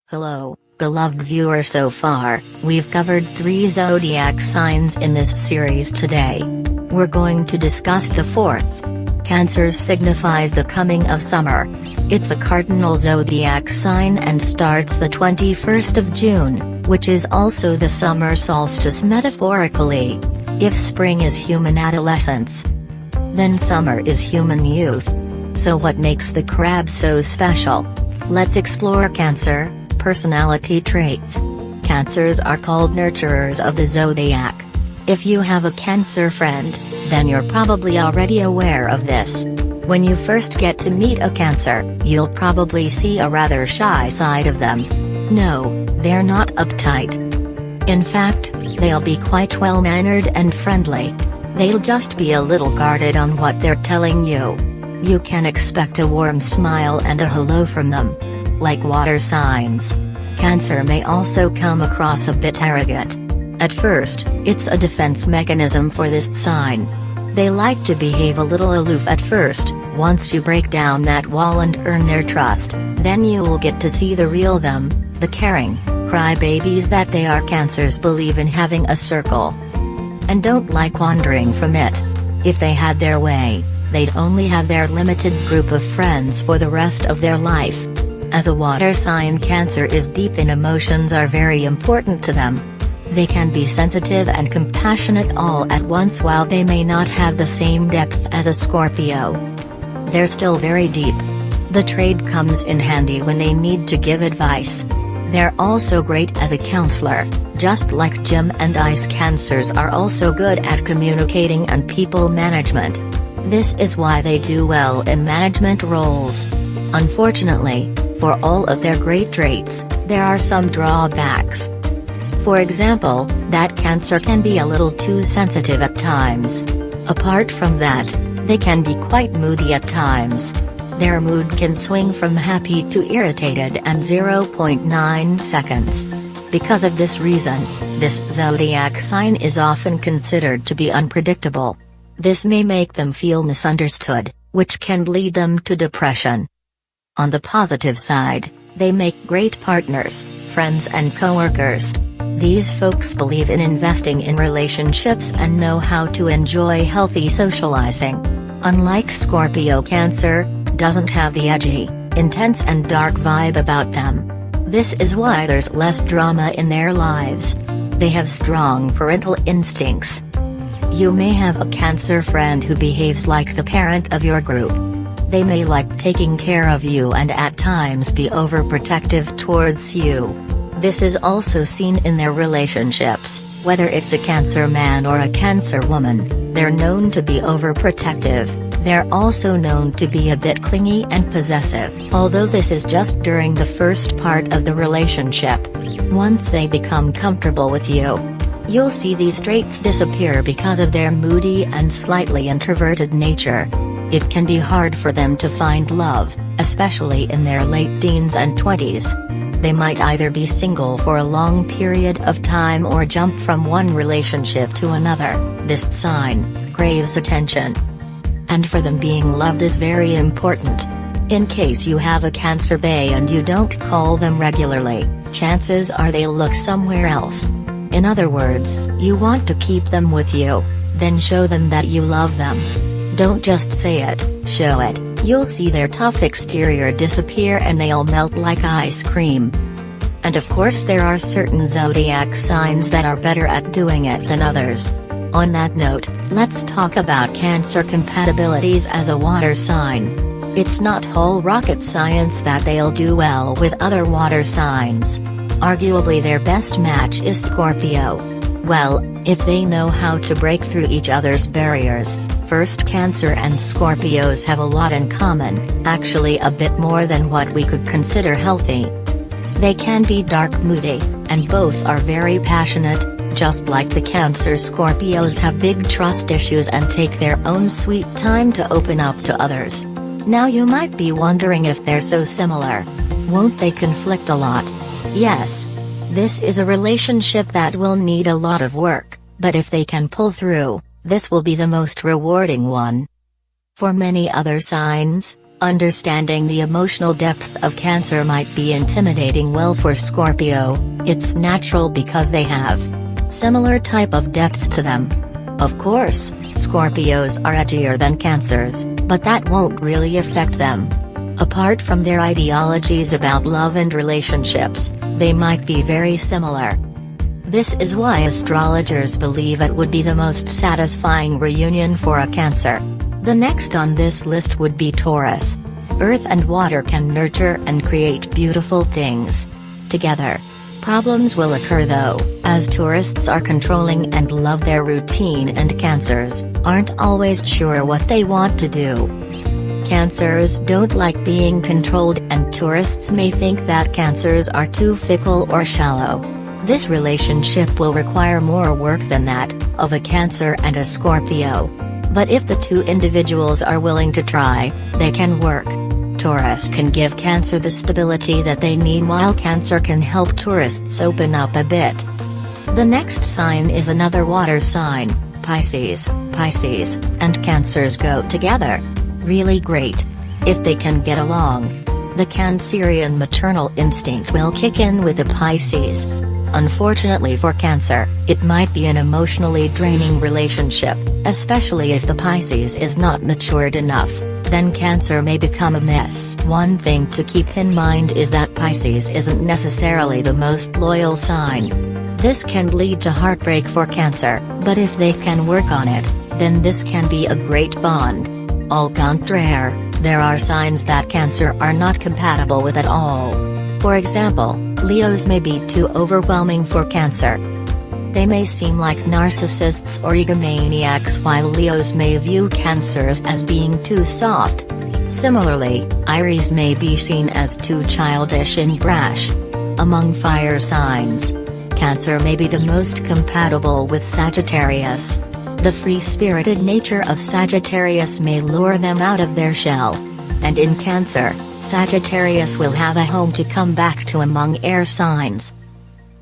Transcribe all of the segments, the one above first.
Hello, beloved viewer. So far, we've covered 3 zodiac signs in this series today. We're going to discuss the 4th. Cancer signifies the coming of summer. It's a cardinal zodiac sign and starts the 21st of June, which is also the summer solstice metaphorically. If spring is human adolescence, then summer is human youth. So what makes the crab so special? Let's explore Cancer. Personality traits. Cancers are called nurturers of the zodiac. If you have a Cancer friend, then you're probably already aware of this. When you first get to meet a Cancer, you'll probably see a rather shy side of them. No, they're not uptight. In fact, they'll be quite well-mannered and friendly. They'll just be a little guarded on what they're telling you. You can expect a warm smile and a hello from them. Like water signs, Cancer may also come across a bit arrogant. At first, it's a defense mechanism for this sign. They like to behave a little aloof at first. Once you break down that wall and earn their trust, then you'll get to see the real them, the caring crybabies that they are. Cancers believe in having a circle and don't like wandering from it. If they had their way, they'd only have their limited group of friends for the rest of their life. As a water sign, Cancer is deep in emotions are very important to them. They can be sensitive and compassionate all at once while they may not have the same depth as a Scorpio. They're still very deep. The trade comes in handy when they need to give advice. They're also great as a counselor, just like Jim and Ice. Cancers are also good at communicating and people management. This is why they do well in management roles. Unfortunately, for all of their great traits, there are some drawbacks. For example, that Cancer can be a little too sensitive at times. Apart from that, they can be quite moody at times. Their mood can swing from happy to irritated in 0.9 seconds. Because of this reason, this zodiac sign is often considered to be unpredictable. This may make them feel misunderstood, which can lead them to depression. On the positive side, they make great partners, friends and coworkers. These folks believe in investing in relationships and know how to enjoy healthy socializing. Unlike Scorpio, Cancer doesn't have the edgy, intense and dark vibe about them. This is why there's less drama in their lives. They have strong parental instincts. You may have a Cancer friend who behaves like the parent of your group. They may like taking care of you and at times be overprotective towards you. This is also seen in their relationships, whether it's a Cancer man or a Cancer woman. They're known to be overprotective. They're also known to be a bit clingy and possessive, although this is just during the first part of the relationship. Once they become comfortable with you, you'll see these traits disappear because of their moody and slightly introverted nature. It can be hard for them to find love, especially in their late teens and 20s. They might either be single for a long period of time or jump from one relationship to another. This sign craves attention, and for them being loved is very important. In case you have a Cancer bae and you don't call them regularly, chances are they'll look somewhere else. In other words, you want to keep them with you, then show them that you love them. Don't just say it, show it. You'll see their tough exterior disappear and they'll melt like ice cream. And of course there are certain zodiac signs that are better at doing it than others. On that note, let's talk about Cancer compatibilities as a water sign. It's not whole rocket science that they'll do well with other water signs. Arguably their best match is Scorpio. Well, if they know how to break through each other's barriers. First, Cancer and Scorpios have a lot in common, actually a bit more than what we could consider healthy. They can be dark moody, and both are very passionate. Just like the Cancer, Scorpios have big trust issues and take their own sweet time to open up to others. Now you might be wondering if they're so similar. Won't they conflict a lot? Yes. This is a relationship that will need a lot of work, but if they can pull through, this will be the most rewarding one. For many other signs, Understanding the emotional depth of Cancer might be intimidating. Well, for Scorpio, it's natural because they have similar type of depth to them. Of course, Scorpios are edgier than Cancers, but that won't really affect them. Apart from their ideologies about love and relationships, they might be very similar. This is why astrologers believe it would be the most satisfying reunion for a Cancer. The next on this list would be Taurus. Earth and water can nurture and create beautiful things together. Problems will occur though, as tourists are controlling and love their routine, and Cancers aren't always sure what they want to do. Cancers don't like being controlled, and tourists may think that Cancers are too fickle or shallow. This relationship will require more work than that of a Cancer and a Scorpio. But if the two individuals are willing to try, they can work. Taurus can give Cancer the stability that they need, while Cancer can help tourists open up a bit. The next sign is another water sign, Pisces. Pisces and Cancers go together really great if they can get along. The Cancerian maternal instinct will kick in with the Pisces. Unfortunately for Cancer, it might be an emotionally draining relationship, especially if the Pisces is not matured enough. Then Cancer may become a mess. One thing to keep in mind is that Pisces isn't necessarily the most loyal sign. This can lead to heartbreak for Cancer, but if they can work on it, then this can be a great bond. Au contraire, there are signs that Cancer are not compatible with at all. For example, Leos may be too overwhelming for Cancer. They may seem like narcissists or egomaniacs, while Leos may view Cancers as being too soft. Similarly, Aries may be seen as too childish and brash. Among fire signs, Cancer may be the most compatible with Sagittarius. The free-spirited nature of Sagittarius may lure them out of their shell. And in Cancer, Sagittarius will have a home to come back to among air signs.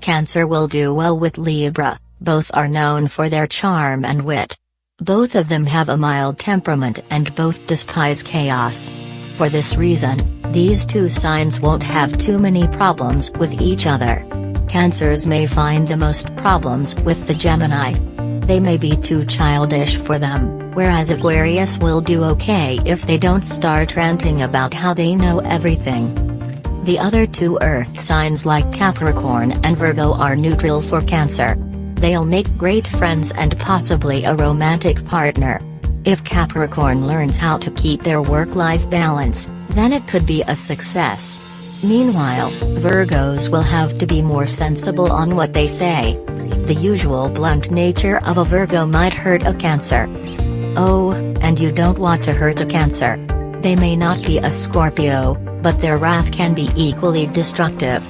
Cancer will do well with Libra. Both are known for their charm and wit. Both of them have a mild temperament and both despise chaos. For this reason, these two signs won't have too many problems with each other. Cancers may find the most problems with the Gemini. They may be too childish for them, whereas Aquarius will do okay if they don't start ranting about how they know everything. The other two earth signs like Capricorn and Virgo are neutral for Cancer. They'll make great friends and possibly a romantic partner. If Capricorn learns how to keep their work-life balance, then it could be a success. Meanwhile, Virgos will have to be more sensible on what they say. The usual blunt nature of a Virgo might hurt a Cancer. Oh, and you don't want to hurt a Cancer. They may not be a Scorpio, but their wrath can be equally destructive.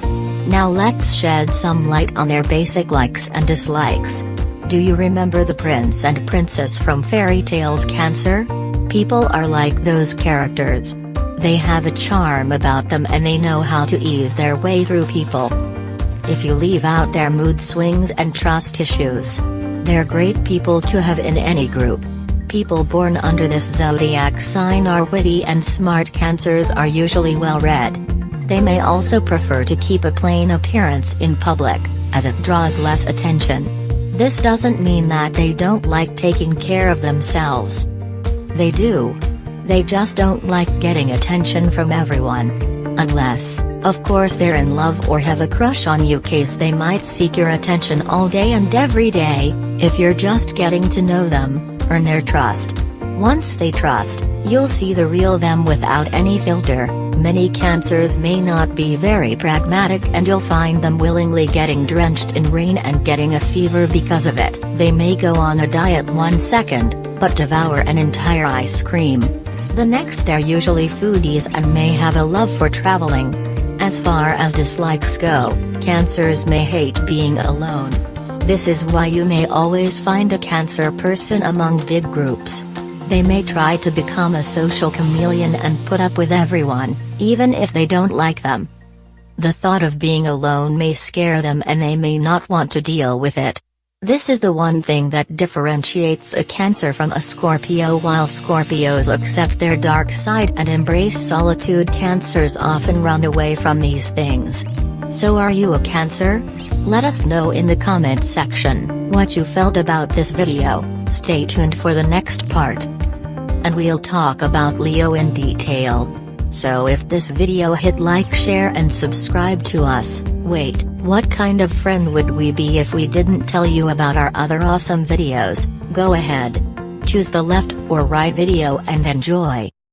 Now let's shed some light on their basic likes and dislikes. Do you remember the prince and princess from fairy tales, Cancer? People are like those characters. They have a charm about them and they know how to ease their way through people. If you leave out their mood swings and trust issues, they're great people to have in any group. People born under this zodiac sign are witty and smart. Cancers are usually well-read. They may also prefer to keep a plain appearance in public, as it draws less attention. This doesn't mean that they don't like taking care of themselves. They do. They just don't like getting attention from everyone. Unless, of course, they're in love or have a crush on you, case they might seek your attention all day and every day. If you're just getting to know them, earn their trust. Once they trust, you'll see the real them without any filter. Many Cancers may not be very pragmatic and you'll find them willingly getting drenched in rain and getting a fever because of it. They may go on a diet 1 second, but devour an entire ice cream. The next, they're usually foodies and may have a love for traveling. As far as dislikes go, Cancers may hate being alone. This is why you may always find a Cancer person among big groups. They may try to become a social chameleon and put up with everyone, even if they don't like them. The thought of being alone may scare them and they may not want to deal with it. This is the one thing that differentiates a Cancer from a Scorpio. While Scorpios accept their dark side and embrace solitude, Cancers often run away from these things. So are you a Cancer? Let us know in the comment section what you felt about this video. Stay tuned for the next part, and we'll talk about Leo in detail. So if this video hit like, share and subscribe to us. Wait, what kind of friend would we be if we didn't tell you about our other awesome videos? Go ahead. Choose the left or right video and enjoy.